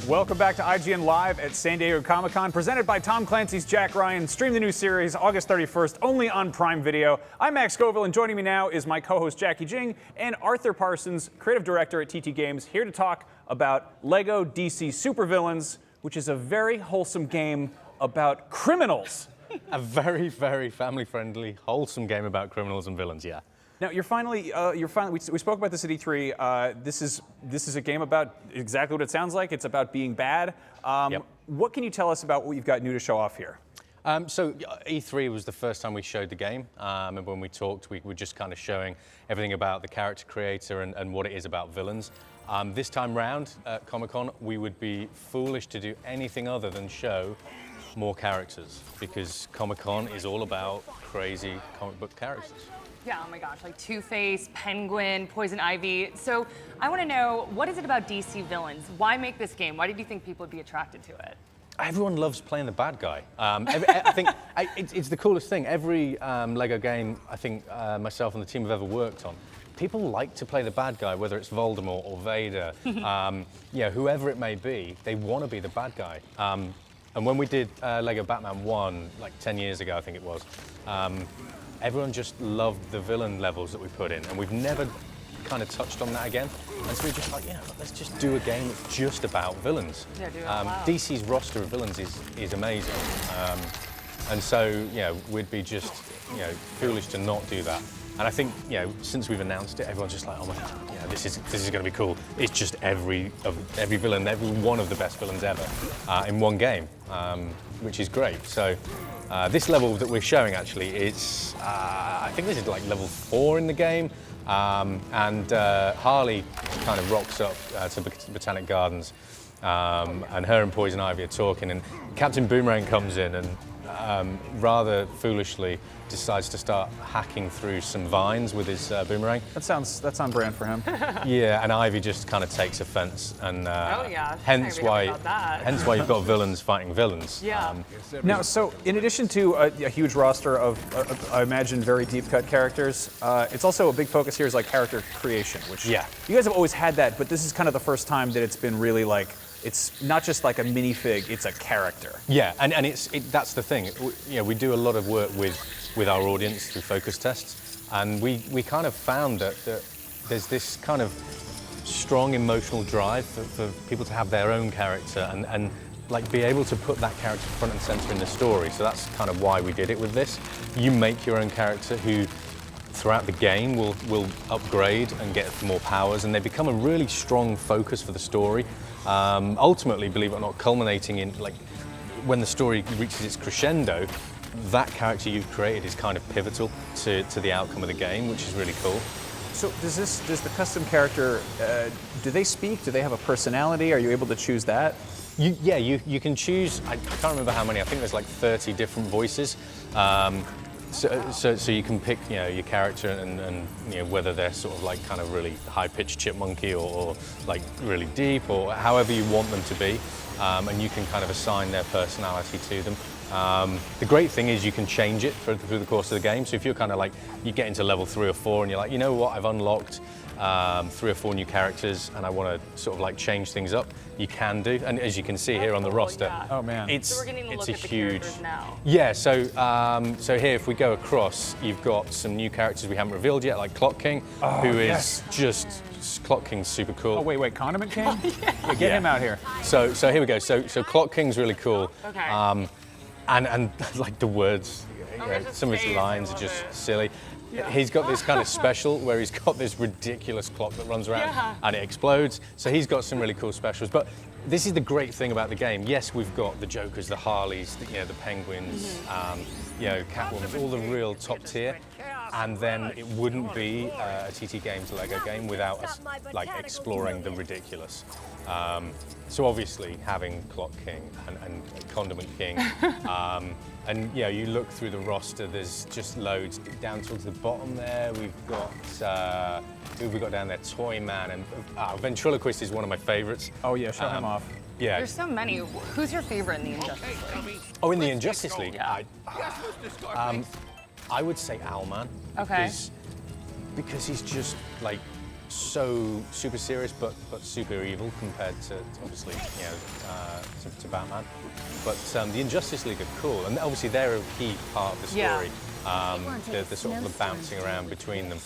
Welcome back to IGN Live at San Diego Comic-Con, presented by Tom Clancy's Jack Ryan. Stream the new series August 31st, only on Prime Video. I'm Max Scoville, and joining me now is my co-host Jackie Jing and Arthur Parsons, creative director at TT Games, here to talk about LEGO DC Supervillains, which is a very wholesome game about criminals. A very, very family-friendly, wholesome game about criminals and villains, yeah. Now, we spoke about this at E3. This is a game about exactly what it sounds like. It's about being bad. Yep. What can you tell us about what you've got new to show off here? So E3 was the first time we showed the game, and when we talked, we were just kind of showing everything about the character creator and what it is about villains. This time round at Comic-Con, we would be foolish to do anything other than show more characters, because Comic-Con is all about crazy comic book characters. Yeah, oh my gosh, like Two-Face, Penguin, Poison Ivy. So I want to know, what is it about DC villains? Why make this game? Why did you think people would be attracted to it? Everyone loves playing the bad guy. I think it's the coolest thing. Every LEGO game I think myself and the team have ever worked on, people like to play the bad guy, whether it's Voldemort or Vader, whoever it may be, they want to be the bad guy. And when we did LEGO Batman 1, like 10 years ago, I think it was, everyone just loved the villain levels that we put in, and we've never kind of touched on that again. And so we're just like, yeah, let's just do a game that's just about villains. Yeah, do it. Wow. DC's roster of villains is amazing. And so, we'd be just, foolish to not do that. And I think, since we've announced it, everyone's just like, oh my God, this is going to be cool. It's just every villain, every one of the best villains ever in one game, which is great. So this level that we're showing actually is, I think this is like level 4 in the game. And Harley kind of rocks up to Botanic Gardens, and her and Poison Ivy are talking, and Captain Boomerang comes in and rather foolishly decides to start hacking through some vines with his boomerang. That's on brand for him. Yeah, and Ivy just kind of takes offense, and hence why you've got villains fighting villains. Yeah. Now, so in addition to a huge roster of, I imagine, very deep-cut characters, it's also a big focus here is like character creation, which you guys have always had that, but this is kind of the first time that it's been really like, it's not just like a minifig, it's a character. Yeah, and that's the thing. We do a lot of work with our audience through focus tests, and we kind of found that there's this kind of strong emotional drive for people to have their own character and like be able to put that character front and center in the story. So that's kind of why we did it with this. You make your own character who throughout the game will upgrade and get more powers, and they become a really strong focus for the story. Ultimately, believe it or not, culminating in like when the story reaches its crescendo, that character you've created is kind of pivotal to the outcome of the game, which is really cool. So does the custom character, do they speak? Do they have a personality? Are you able to choose that? You can choose, I can't remember how many, I think there's like 30 different voices. So you can pick your character and whether they're sort of like kind of really high-pitched chipmunky or like really deep or however you want them to be, and you can kind of assign their personality to them. The great thing is you can change it through the course of the game. So if you're kind of like, you get into level 3 or 4 and you're like, you know what, I've unlocked 3 or 4 new characters and I want to sort of like change things up, you can do. And as you can see here on the roster, oh man, so we're getting to look a at the huge. characters now. Yeah, so here if we go across, you've got some new characters we haven't revealed yet, like Clock King, who is just Clock King's super cool. Oh wait, Condiment King? Get him out here. So here we go. So Clock King's really cool. Okay. And like the words, some of his lines are just silly. Yeah. He's got this kind of special where he's got this ridiculous clock that runs around and it explodes. So he's got some really cool specials. But this is the great thing about the game. Yes, we've got the Jokers, the Harleys, the Penguins, Catwoman, all the real top tier. And then it wouldn't be a TT Games LEGO game without us like exploring the ridiculous. So obviously having Clock King and Condiment King, and you look through the roster, there's just loads. Down towards the bottom there, we've got, who have we got down there? Toy Man, and Ventriloquist is one of my favorites. Oh yeah, show him off. Yeah. There's so many. Who's your favorite in the Injustice League? Oh, in the Injustice League? Yeah. I would say Owlman. Okay. Because he's just like so super serious but super evil compared to obviously to Batman. But the Injustice League are cool, and obviously they're a key part of the story. The sort of the bouncing around between them.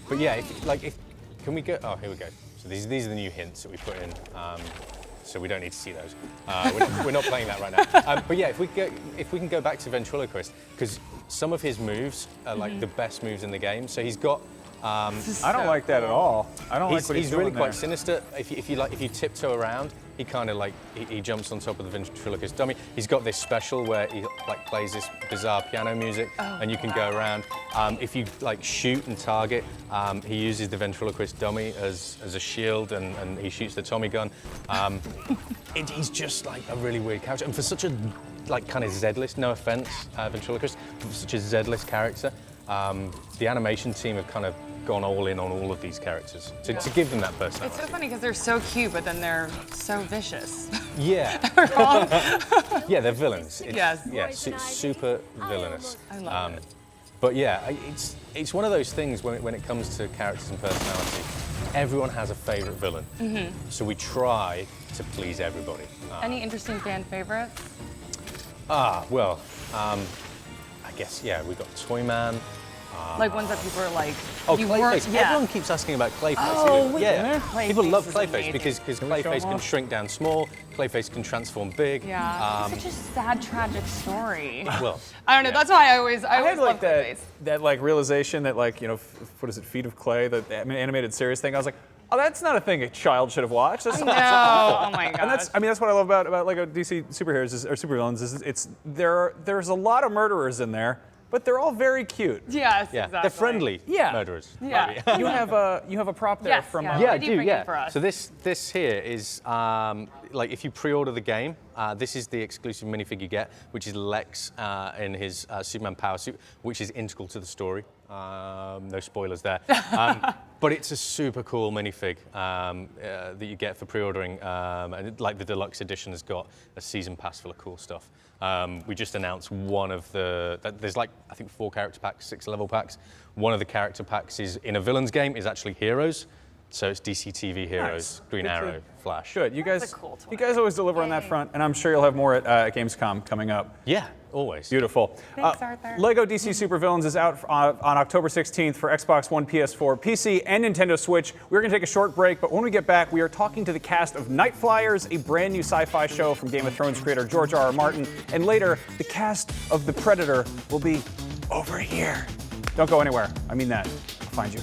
But yeah, can we go? Oh, here we go. So these are the new hints that we put in. So we don't need to see those. We're not playing that right now. But yeah, if we can go back to Ventriloquist, because some of his moves are like the best moves in the game. So he's got. I don't like that at all. I don't like what he's doing really quite there. sinister. If you tiptoe around, he kind of he jumps on top of the ventriloquist dummy. He's got this special where he plays this bizarre piano music, and you can go around. If you shoot and target, he uses the ventriloquist dummy as a shield, and he shoots the Tommy gun. He's just like a really weird character, and for such a kind of Z-list, no offense, ventriloquist, for such a Z-list character. The animation team have kind of gone all in on all of these characters to give them that personality. It's so funny because they're so cute, but then they're so vicious. Yeah. Yeah, they're villains. Super villainous. I love it. But yeah, it's one of those things when it comes to characters and personality. Everyone has a favorite villain, so we try to please everybody. Any interesting fan favorites? Well, I guess we've got Toyman. Like ones that people are like, oh, Clayface. Everyone keeps asking about Clayface. Oh, yeah. Clayface People love is Clayface amazing. because Clayface can shrink down small, Clayface can transform big. Yeah, it's such a sad, tragic story. Well, I don't know. That's why I always had love Clayface. that realization that what is it, Feet of Clay, the animated series thing. I was like, oh, that's not a thing a child should have watched. That's I know. Oh my god. And that's what I love about Lego DC superheroes or supervillains is there's a lot of murderers in there, but they're all very cute. Yes, yeah, exactly. they're friendly murderers. Yeah. You have a prop there Yes, from. yeah. Yeah, I What did you do. bring Yeah. in for us? So this here is if you pre-order the game, this is the exclusive minifig you get, which is Lex in his Superman power suit, which is integral to the story. No spoilers there. But it's a super cool minifig that you get for pre-ordering. And the deluxe edition has got a season pass full of cool stuff. We just announced one of there's I think 4 character packs, 6 level packs. One of the character packs is in a villain's game is actually Heroes. So it's DC TV Heroes, Nice. Green Good Arrow, Flash. Good. You That's guys, a cool toy. you guys always deliver on that front, and I'm sure you'll have more at Gamescom coming up. Yeah, always. Beautiful. Thanks, Arthur. Lego DC Supervillains is out on October 16th for Xbox One, PS4, PC, and Nintendo Switch. We're going to take a short break, but when we get back, we are talking to the cast of Night Flyers, a brand new sci-fi show from Game of Thrones creator George R.R. Martin, and later, the cast of The Predator will be over here. Don't go anywhere. I mean that. I'll find you.